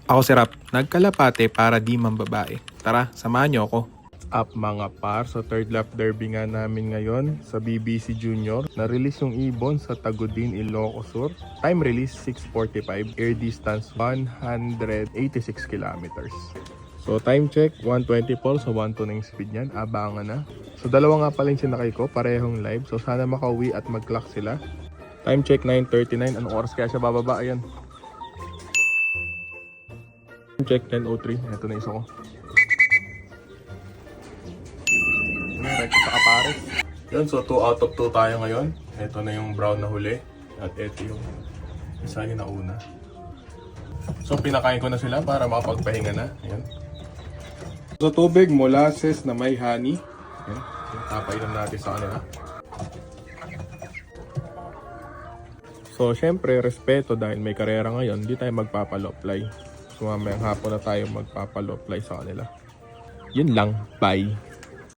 Ako si Rap, nagkalapate para di mambabae. Tara, samahan niyo ako. Up mga par, so third lap derby nga namin ngayon sa BBC Junior. Na-release yung ibon sa Tagudin, Ilocos Sur. Time release 6:45, air distance 186 kilometers. So time check 124, so 1.2 na yung speed niyan, abangan na. So dalawa nga pala yung sinakay ko, parehong live. So sana makauwi at mag-clock sila. Time check 9:39, anong oras kaya siya bababa? Ayan. Time check 10:03, ito na isa ko. Recto sa Kapares. Yun, so 2 out of 2 tayo ngayon. Ito na yung brown na huli. At ito yung isa yung nauna. So pinakain ko na sila para makapagpahinga na. Ayan. So tubig, molasses na may honey. Ayan. Tapainom natin sa kanila. So syempre, respeto dahil may karera ngayon, hindi tayo magpapaloplay. So mamayang hapon na tayo magpapaloplay sa kanila. Yun lang, bye!